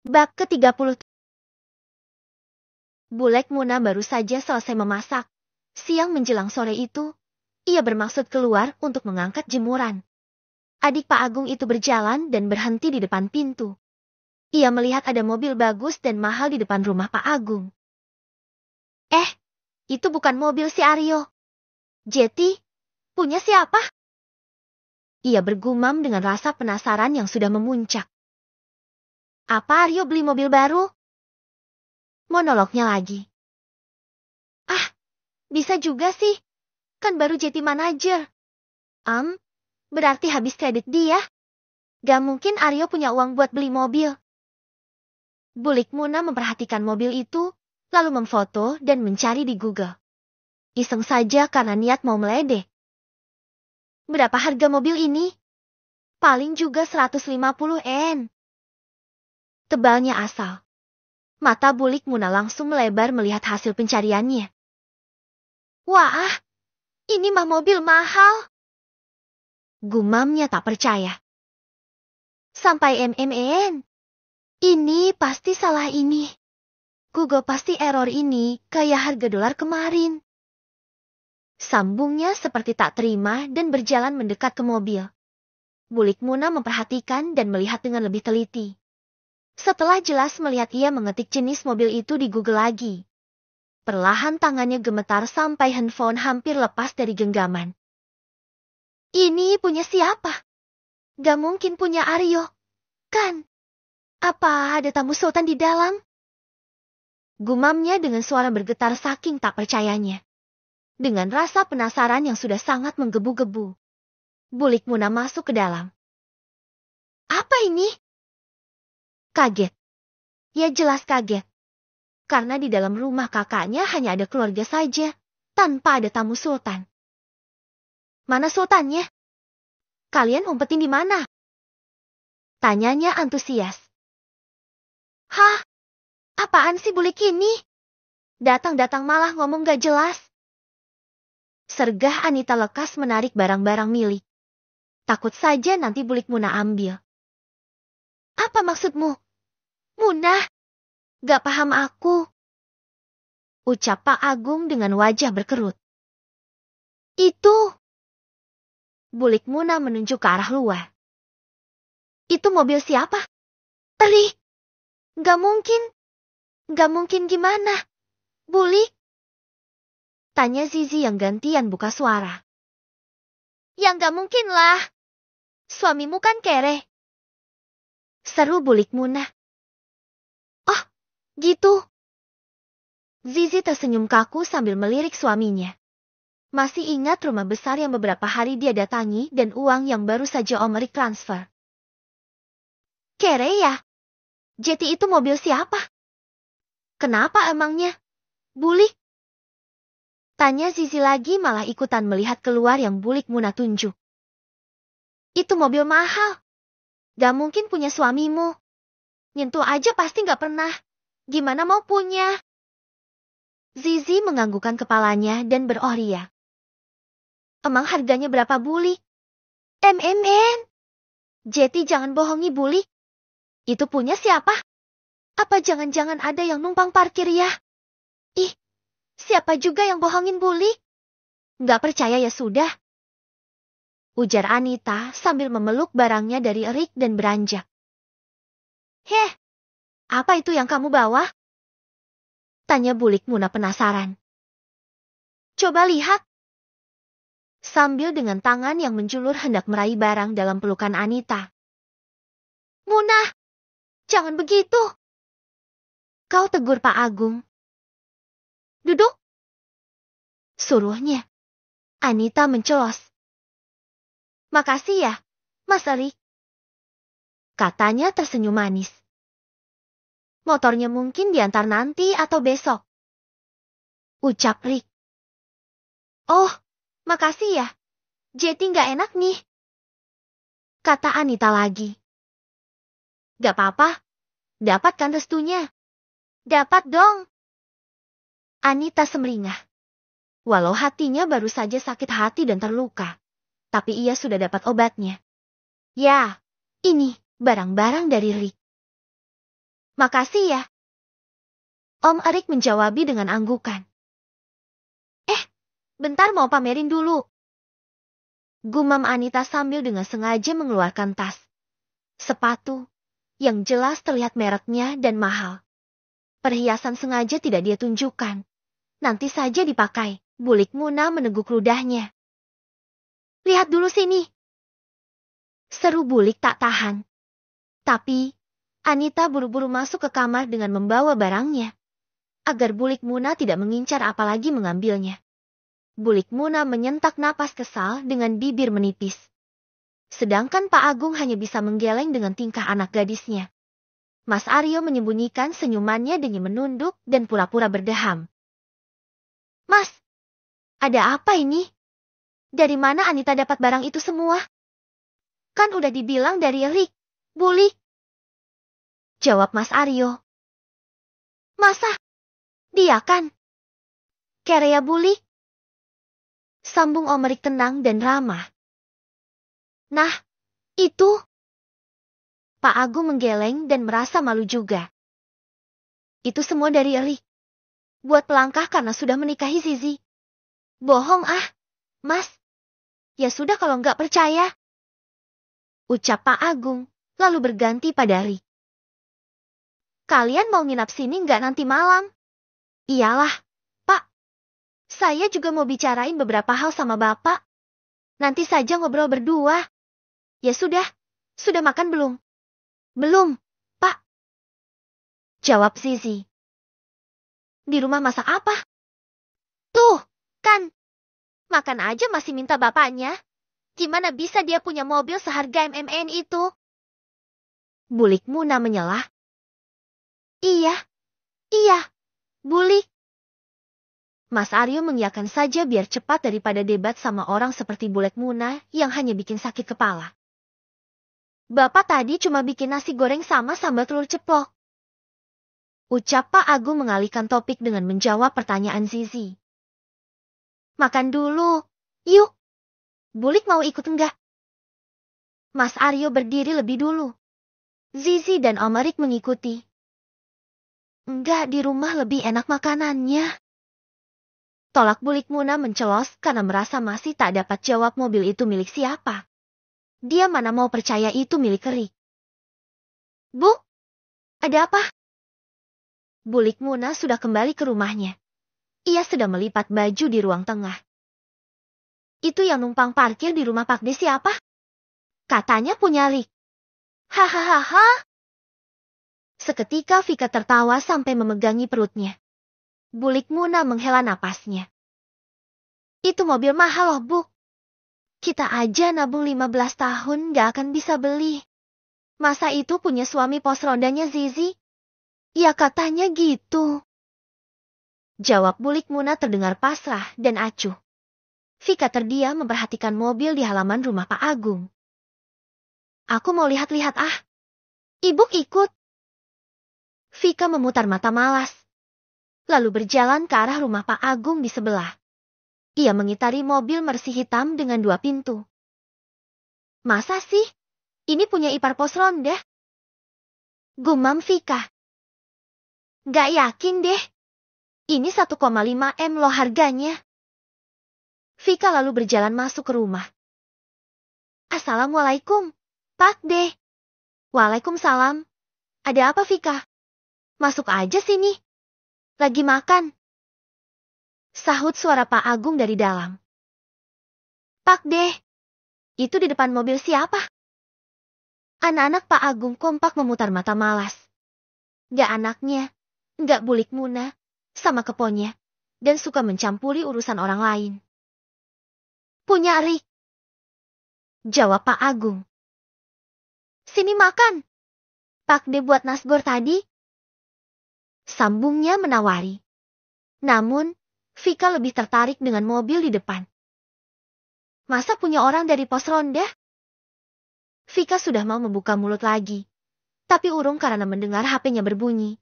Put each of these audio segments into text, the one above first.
Bab ke-30. Bulek Muna baru saja selesai memasak. Siang menjelang sore itu, ia bermaksud keluar untuk mengangkat jemuran. Adik Pak Agung itu berjalan dan berhenti di depan pintu. Ia melihat ada mobil bagus dan mahal di depan rumah Pak Agung. Itu bukan mobil si Aryo. Jeti, punya siapa? Ia bergumam dengan rasa penasaran yang sudah memuncak. Apa Aryo beli mobil baru? Monolognya lagi. Bisa juga sih. Kan baru Jeti manajer. Berarti habis kredit dia. Gak mungkin Aryo punya uang buat beli mobil. Bulik Muna memperhatikan mobil itu, lalu memfoto dan mencari di Google. Iseng saja karena niat mau meledek. Berapa harga mobil ini? Paling juga 150 N. Tebalnya asal. Mata Bulik Muna langsung melebar melihat hasil pencariannya. Wah, ini mah mobil mahal. Gumamnya tak percaya. Sampai MMN. Ini pasti salah ini. Google pasti error ini kayak harga dolar kemarin. Sambungnya seperti tak terima dan berjalan mendekat ke mobil. Bulik Muna memperhatikan dan melihat dengan lebih teliti. Setelah jelas melihat ia mengetik jenis mobil itu di Google lagi. Perlahan tangannya gemetar sampai handphone hampir lepas dari genggaman. Ini punya siapa? Gak mungkin punya Aryo, kan? Apa ada tamu sultan di dalam? Gumamnya dengan suara bergetar saking tak percayanya. Dengan rasa penasaran yang sudah sangat menggebu-gebu. Bulik Muna masuk ke dalam. Apa ini? Kaget. Ya jelas kaget. Karena di dalam rumah kakaknya hanya ada keluarga saja, tanpa ada tamu sultan. Mana sultannya? Kalian umpetin di mana? Tanyanya antusias. Hah? Apaan sih Bulik ini? Datang-datang malah ngomong gak jelas. Sergah Anita lekas menarik barang-barang milik. Takut saja nanti Bulik Muna ambil. Apa maksudmu? Muna? Gak paham aku. Ucap Pak Agung dengan wajah berkerut. Itu. Bulik Muna menunjuk ke arah luar. Itu mobil siapa? Teri. Gak mungkin. Gak mungkin gimana? Bulik? Tanya Zizi yang gantian buka suara. Yang gak mungkin lah. Suamimu kan kere. Seru Bulik Muna. Oh, gitu. Zizi tersenyum kaku sambil melirik suaminya. Masih ingat rumah besar yang beberapa hari dia datangi dan uang yang baru saja Om Rik transfer. Kere ya? Jeti itu mobil siapa? Kenapa emangnya? Bulik? Tanya Zizi lagi malah ikutan melihat keluar yang Bulik Muna tunjuk. Itu mobil mahal. Gak mungkin punya suamimu. Nyentuh aja pasti gak pernah. Gimana mau punya? Zizi menganggukkan kepalanya dan beroria. Emang harganya berapa Bulik? MMN. Jeti jangan bohongi Bulik. Itu punya siapa? Apa jangan-jangan ada yang numpang parkir ya? Ih, siapa juga yang bohongin Bulik? Gak percaya ya sudah. Ujar Anita sambil memeluk barangnya dari Rik dan beranjak. Heh, apa itu yang kamu bawa? Tanya Bulik Muna penasaran. Coba lihat. Sambil dengan tangan yang menjulur hendak meraih barang dalam pelukan Anita. Muna, jangan begitu. Kau tegur Pak Agung. Duduk. Suruhnya. Anita mencelos. Makasih ya, Mas Rik. Katanya tersenyum manis. Motornya mungkin diantar nanti atau besok. Ucap Rik. Oh, makasih ya. Jeti gak enak nih. Kata Anita lagi. Gak apa-apa. Dapat kan restunya? Dapat dong. Anita semeringah. Walau hatinya baru saja sakit hati dan terluka. Tapi ia sudah dapat obatnya. Ya, ini barang-barang dari Rik. Makasih ya. Om Erik menjawabi dengan anggukan. Bentar mau pamerin dulu. Gumam Anita sambil dengan sengaja mengeluarkan tas. Sepatu, yang jelas terlihat mereknya dan mahal. Perhiasan sengaja tidak dia tunjukkan. Nanti saja dipakai, Bulik Muna meneguk ludahnya. Lihat dulu sini. Seru Bulik tak tahan. Tapi, Anita buru-buru masuk ke kamar dengan membawa barangnya. Agar Bulik Muna tidak mengincar apalagi mengambilnya. Bulik Muna menyentak napas kesal dengan bibir menipis. Sedangkan Pak Agung hanya bisa menggeleng dengan tingkah anak gadisnya. Mas Aryo menyembunyikan senyumannya dengan menunduk dan pura-pura berdeham. Mas, ada apa ini? Dari mana Anita dapat barang itu semua? Kan udah dibilang dari Erik, Bulik. Jawab Mas Aryo. Masa? Dia kan? Kerea Bulik. Sambung Om Erik tenang dan ramah. Nah, itu. Pak Agung menggeleng dan merasa malu juga. Itu semua dari Erik. Buat pelangkah karena sudah menikahi Zizi. Bohong Mas. Ya sudah kalau nggak percaya. Ucap Pak Agung, lalu berganti pada Erik. Kalian mau nginap sini nggak nanti malam? Iyalah, Pak. Saya juga mau bicarain beberapa hal sama Bapak. Nanti saja ngobrol berdua. Ya sudah makan belum? Belum, Pak. Jawab Zizi. Di rumah masak apa? Tuh, kan. Makan aja masih minta bapaknya. Gimana bisa dia punya mobil seharga MMN itu? Bulik Muna menyelah. Iya, Bulik. Mas Aryo mengiyakan saja biar cepat daripada debat sama orang seperti Bulik Muna yang hanya bikin sakit kepala. Bapak tadi cuma bikin nasi goreng sama sambal telur ceplok. Ucap Pak Agung mengalihkan topik dengan menjawab pertanyaan Zizi. Makan dulu, yuk. Bulik mau ikut enggak? Mas Aryo berdiri lebih dulu. Zizi dan Om Erik mengikuti. Enggak, di rumah lebih enak makanannya. Tolak Bulik Muna mencelos karena merasa masih tak dapat jawab mobil itu milik siapa. Dia mana mau percaya itu milik Erik. Bu, ada apa? Bulik Muna sudah kembali ke rumahnya. Ia sedang melipat baju di ruang tengah. Itu yang numpang parkir di rumah Pak De siapa? Katanya punya Erik. Hahaha. Seketika Vika tertawa sampai memegangi perutnya. Bulik Muna menghela napasnya. Itu mobil mahal loh, Bu. Kita aja nabung 15 tahun gak akan bisa beli. Masa itu punya suami pos rondanya Zizi? Ya katanya gitu. Jawab Bulik Muna terdengar pasrah dan acuh. Vika terdiam memperhatikan mobil di halaman rumah Pak Agung. Aku mau lihat-lihat Ibu ikut. Vika memutar mata malas. Lalu berjalan ke arah rumah Pak Agung di sebelah. Ia mengitari mobil Mercy hitam dengan 2 pintu. Masa sih? Ini punya ipar pos ronda? Gumam Vika. Gak yakin deh. Ini 1,5 M loh harganya. Vika lalu berjalan masuk ke rumah. Assalamualaikum, Pak De. Waalaikumsalam. Ada apa Vika? Masuk aja sini. Lagi makan. Sahut suara Pak Agung dari dalam. Pak De, itu di depan mobil siapa? Anak-anak Pak Agung kompak memutar mata malas. Gak anaknya, gak Bulik Muna, sama keponya, dan suka mencampuri urusan orang lain. Punya Erik. Jawab Pak Agung. Sini makan. Pak De buat nasgor tadi. Sambungnya menawari. Namun, Vika lebih tertarik dengan mobil di depan. Masa punya orang dari pos ronda? Vika sudah mau membuka mulut lagi. Tapi urung karena mendengar HP-nya berbunyi.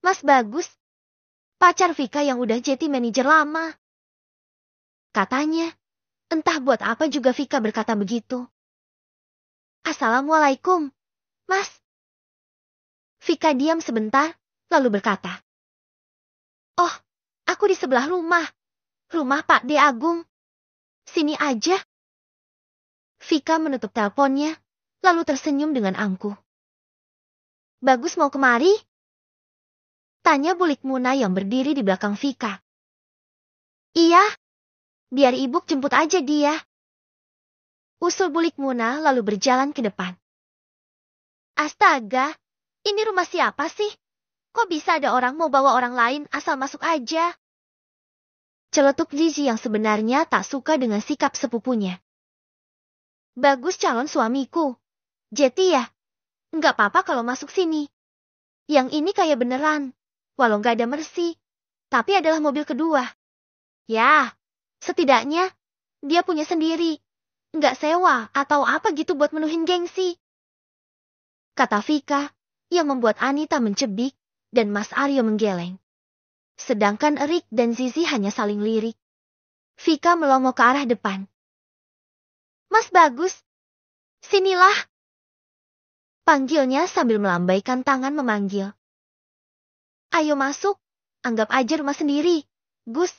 Mas Bagus. Pacar Vika yang udah jadi manajer lama. Katanya, entah buat apa juga Vika berkata begitu. Assalamualaikum, Mas. Vika diam sebentar, lalu berkata, "Oh, aku di sebelah rumah. Rumah Pak D. Agung. Sini aja." Vika menutup teleponnya, lalu tersenyum dengan angkuh. "Bagus mau kemari?" tanya bulik Muna yang berdiri di belakang Vika. "Iya, biar ibu jemput aja dia," usul bulik Muna lalu berjalan ke depan. "Astaga, ini rumah siapa sih? Kok bisa ada orang mau bawa orang lain asal masuk aja?" Celetuk Zizi yang sebenarnya tak suka dengan sikap sepupunya. "Bagus calon suamiku. Jeti ya? Nggak apa-apa kalau masuk sini. Yang ini kayak beneran, walau nggak ada Mercy, tapi adalah mobil kedua. Ya, setidaknya dia punya sendiri. Nggak sewa atau apa gitu buat menuhin gengsi," kata Vika, yang membuat Anita mencebik dan Mas Aryo menggeleng. Sedangkan Erik dan Zizi hanya saling lirik. Vika melongo ke arah depan. "Mas Bagus, sinilah," panggilnya sambil melambaikan tangan memanggil. "Ayo masuk, anggap aja rumah sendiri, Gus."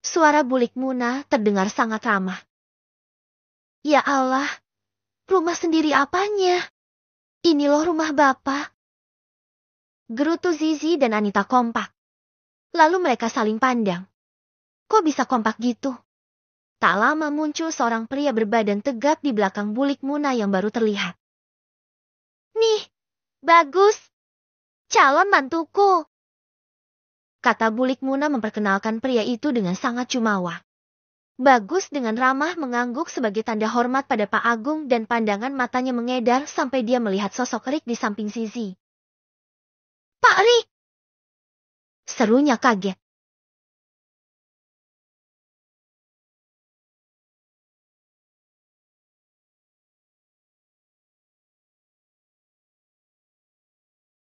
Suara bulik Muna terdengar sangat ramah. "Ya Allah, rumah sendiri apanya? Ini loh rumah Bapak," gerutu Zizi dan Anita kompak. Lalu mereka saling pandang. Kok bisa kompak gitu? Tak lama muncul seorang pria berbadan tegap di belakang bulik Muna yang baru terlihat. "Nih, Bagus, calon mantuku," kata bulik Muna memperkenalkan pria itu dengan sangat jumawa. Bagus dengan ramah mengangguk sebagai tanda hormat pada Pak Agung dan pandangan matanya mengedar sampai dia melihat sosok Rik di samping Zizi. "Pak Rik!" serunya kaget.